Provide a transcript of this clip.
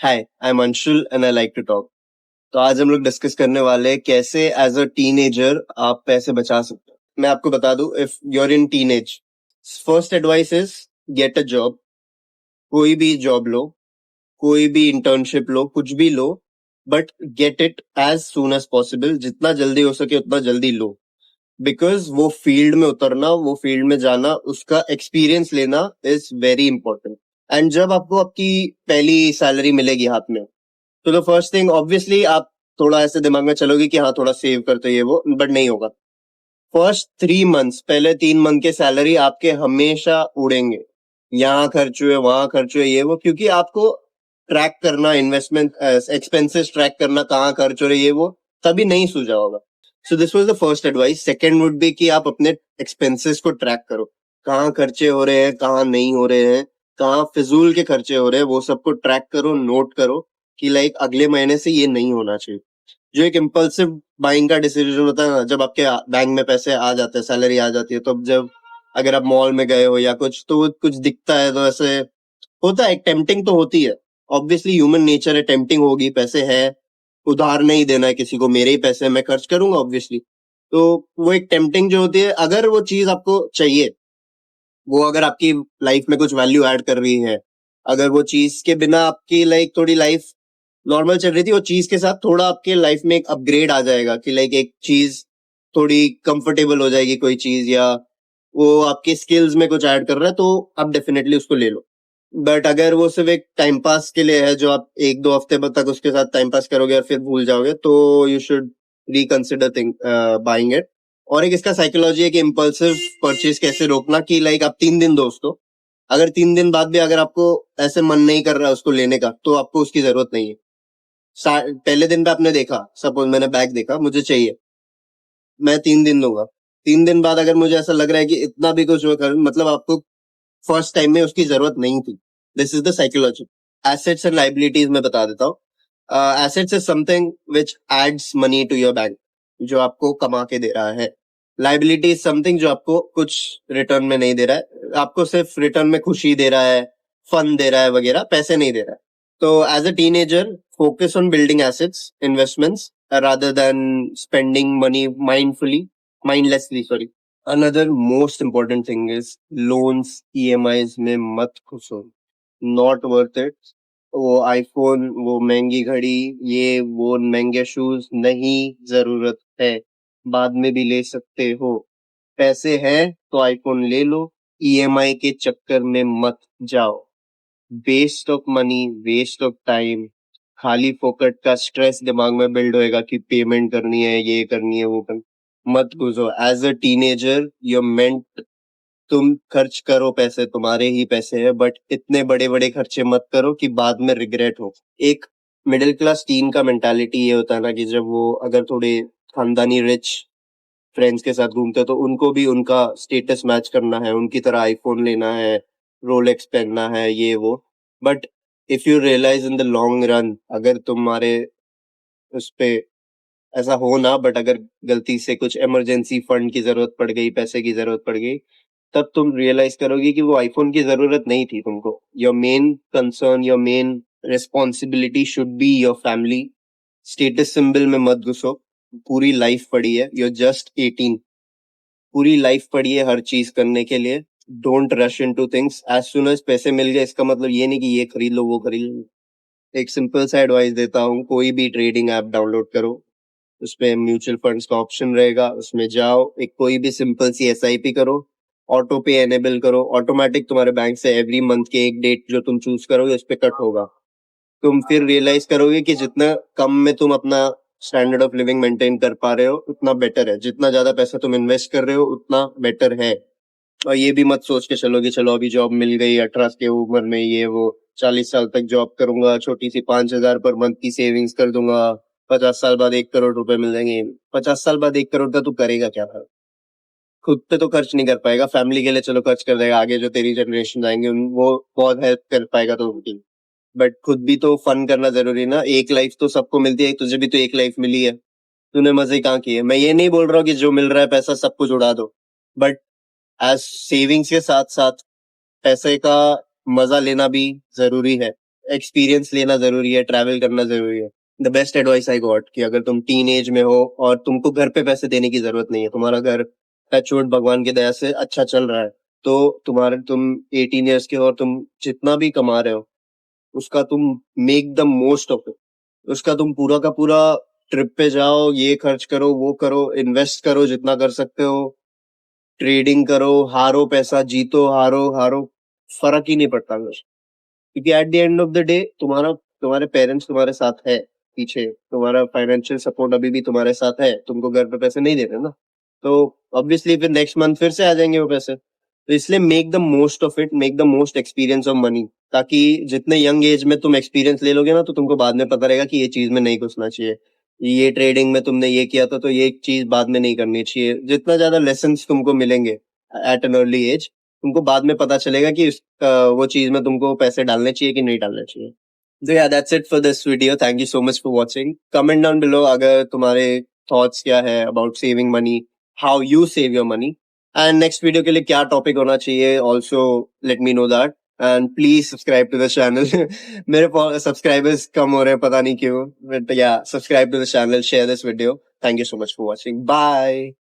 Hi, I am Anshul and I like to talk. तो आज हम लोग डिस्कस करने वाले हैं कैसे एज अ टीनेजर आप पैसे बचा सकते हो। मैं आपको बता दूं, if you are in teenage, first advice is get a job. कोई भी जॉब लो, कोई भी इंटर्नशिप लो, कुछ भी लो, but get it as soon as possible. जितना जल्दी हो सके उतना जल्दी लो, बिकॉज वो फील्ड में उतरना, वो फील्ड में जाना, उसका एक्सपीरियंस लेना इज वेरी इंपॉर्टेंट। एंड जब आपको आपकी पहली सैलरी मिलेगी हाथ में, तो द फर्स्ट थिंग ऑब्वियसली आप थोड़ा ऐसे दिमाग में चलोगे कि हाँ थोड़ा सेव करते ये वो, बट नहीं होगा। फर्स्ट 3 मंथ्स, पहले 3 मंथ के सैलरी आपके हमेशा उड़ेंगे। यहाँ खर्च हुए, वहां खर्च हुए, ये वो, क्योंकि आपको ट्रैक करना, इन्वेस्टमेंट एक्सपेंसेस ट्रैक करना, कहाँ खर्च हो रहे ये वो, तभी नहीं सूझा होगा। So this was the first advice. Second would be कि आप अपने एक्सपेंसेस को ट्रैक करो। कहाँ खर्चे हो रहे हैं, कहाँ नहीं हो रहे हैं, कहाँ फिजूल के खर्चे हो रहे हैं, वो सबको ट्रैक करो, नोट करो कि लाइक अगले महीने से ये नहीं होना चाहिए। जो एक इम्पल्सिव बाइंग का डिसीजन होता है ना, जब आपके बैंक में पैसे आ जाते हैं, सैलरी आ जाती है, तो जब अगर आप मॉल में गए हो या कुछ, तो वो कुछ दिखता है तो ऐसे होता है, एक टेम्पटिंग तो होती है। ऑब्वियसली ह्यूमन नेचर है, टेम्पटिंग होगी, पैसे है, उधार नहीं देना है किसी को, मेरे ही पैसे हैं, मैं खर्च करूंगा ऑब्वियसली। तो वो एक टेम्पटिंग जो होती है, अगर वो चीज आपको चाहिए, वो अगर आपकी लाइफ में कुछ वैल्यू ऐड कर रही है, अगर वो चीज के बिना आपकी लाइक थोड़ी लाइफ नॉर्मल चल रही थी, वो चीज के साथ थोड़ा आपके लाइफ में एक अपग्रेड आ जाएगा कि लाइक एक चीज थोड़ी कंफर्टेबल हो जाएगी, कोई चीज, या वो आपके स्किल्स में कुछ ऐड कर रहा है, तो आप डेफिनेटली उसको ले लो। बट अगर वो सिर्फ एक टाइम पास के लिए है, जो आप 1-2 हफ्ते तक उसके साथ टाइम पास करोगे और फिर भूल जाओगे, तो you should reconsider thing buying it. और एक इसका साइकोलॉजी है कि इम्पल्सिव परचेज कैसे रोकना, कि लाइक आप 3 दिन दो उसको, अगर 3 दिन बाद भी अगर आपको ऐसे मन नहीं कर रहा है उसको लेने का, तो आपको उसकी जरूरत नहीं है। पहले दिन पे आपने देखा, सपोज मैंने बैग देखा, मुझे चाहिए, मैं 3 दिन लूंगा। 3 दिन बाद अगर मुझे ऐसा लग रहा है कि इतना भी कुछ मतलब आपको फर्स्ट टाइम में उसकी जरूरत नहीं थी। This is the psychology. Assets and liabilities में बता देता हूँ। Assets is something which adds money to your bank, जो आपको कमा के दे रहा है। लाइबिलिटी इज समथिंग जो आपको कुछ रिटर्न में नहीं दे रहा है, आपको सिर्फ रिटर्न में खुशी दे रहा है, फन दे रहा है वगैरह, पैसे नहीं दे रहा है। तो as a teenager, focus on building assets, investments, rather than spending money mindlessly, sorry. Another most important thing is loans, EMIs में मत घुसो, not worth it। वो आईफोन, वो महंगी घड़ी, ये वो महंगे शूज, नहीं जरूरत है, बाद में भी ले सकते हो। पैसे हैं तो आईफोन ले लो, EMI के चक्कर में मत जाओ। Waste of money, waste of time, खाली फोकट का स्ट्रेस दिमाग में बिल्ड होएगा कि पेमेंट करनी है, ये करनी है, वो करनी, मत घुसो। As a teenager you meant, तुम खर्च करो, पैसे तुम्हारे ही पैसे हैं, बट इतने बड़े बड़े खर्चे मत करो कि बाद में रिग्रेट हो। एक मिडिल क्लास टीन का मेंटालिटी ये होता है ना, कि जब वो अगर थोड़े खानदानी रिच फ्रेंड्स के साथ घूमते हैं, तो उनको भी उनका स्टेटस मैच करना है, उनकी तरह आईफोन लेना है, रोलेक्स पहनना है, ये वो। But if you realise in the long run, अगर तुम्हारे उस पे ऐसा हो ना, बट अगर गलती से कुछ इमरजेंसी फंड की जरूरत पड़ गई, पैसे की जरूरत पड़ गई, तब तुम रियलाइज करोगे कि वो आईफोन की जरूरत नहीं थी तुमको। Your main concern, your main responsibility should be your family. Status symbol में मत घुसो। पूरी लाइफ पड़ी है, यू जस्ट 18, पूरी लाइफ पड़ी है हर चीज करने के लिए। Don't rush into things. As soon as पैसे मिल गए, इसका मतलब ये नहीं कि ये खरीद लो, वो खरीद लो। एक सिंपल सा एडवाइस देता हूँ, कोई भी ट्रेडिंग ऐप डाउनलोड करो, उसमें म्यूचुअल फंड्स का ऑप्शन रहेगा, उसमें जाओ, एक कोई भी सिंपल सी SIP करो, ऑटो पे एनेबल करो, ऑटोमेटिक तुम्हारे बैंक से एवरी मंथ के एक डेट जो तुम चूज करोगे उस पर कट होगा। तुम फिर रियलाइज करोगे कि जितना कम में तुम अपना स्टैंडर्ड ऑफ लिविंग मेंटेन कर पा रहे हो उतना बेटर है, जितना ज्यादा पैसा तुम इन्वेस्ट कर रहे हो उतना बेटर है। और ये भी मत सोच के चलो कि चलो अभी जॉब मिल गई 18 की उम्र में, ये वो 40 साल तक जॉब करूंगा, छोटी सी 5,000 पर मंथ की सेविंग्स कर दूंगा, 50 साल बाद 1 करोड़ रुपए मिल जाएंगे। 50 साल बाद 1 करोड़ का तू करेगा क्या था? खुद पे तो खर्च नहीं कर पाएगा, फैमिली के लिए चलो खर्च कर देगा, आगे जो तेरी जनरेशन आएंगे वो बहुत हेल्प कर पाएगा तो उनकी। बट खुद भी तो फन करना जरूरी है ना। एक लाइफ तो सबको मिलती है, तुझे भी तो एक लाइफ मिली है, तूने मजे कहाँ किए? मैं ये नहीं बोल रहा हूँ कि जो मिल रहा है पैसा सब कुछ उड़ा दो, बट एज सेविंग्स के साथ साथ पैसे का मजा लेना भी जरूरी है। एक्सपीरियंस लेना जरूरी है, ट्रैवल करना जरूरी है। The best advice I got कि अगर तुम टीन एज में हो और तुमको घर पे पैसे देने की जरूरत नहीं है, तुम्हारा घर टचवुड भगवान की दया से अच्छा चल रहा है, तो तुम 18 ईयर्स के हो और तुम जितना भी कमा रहे हो उसका तुम make the most of it. उसका तुम पूरा का पूरा ट्रिप पे जाओ, ये खर्च करो, वो करो, इन्वेस्ट करो जितना कर सकते हो, ट्रेडिंग करो, हारो पैसा, जीतो हारो हारो, फर्क ही नहीं पड़ता मुझे। क्योंकि at the end of the day तुम्हारे पेरेंट्स तुम्हारे साथ है पीछे, तुम्हारा फाइनेंशियल सपोर्ट अभी भी तुम्हारे साथ है, तुमको घर पे पैसे नहीं दे रहे ना, तो ऑब्वियसली फिर नेक्स्ट मंथ फिर से आ जाएंगे वो पैसे। तो इसलिए make the most of it, make the most experience of money, ताकि जितने यंग एज में तुम एक्सपीरियंस ले लोगे ना, तो तुमको बाद में पता रहेगा कि ये चीज में नहीं घुसना चाहिए, ये ट्रेडिंग में तुमने ये किया था तो ये चीज बाद में नहीं करनी चाहिए। जितना ज्यादा लेसन तुमको मिलेंगे एट एन अर्ली एज, तुमको बाद में पता चलेगा कि वो चीज में तुमको पैसे डालने चाहिए कि नहीं डालने चाहिए। तो yeah, that's it for this video. Thank you so much for watching. Comment down below अगर तुम्हारे thoughts क्या है about saving money, how you save your money, and next video के लिए क्या topic होना चाहिए, also let me know that. And please subscribe to the channel. मेरे subscribers कम हो रहे हैं, पता नहीं क्यों, but yeah, subscribe to the channel, share this video. Thank you so much for watching. Bye.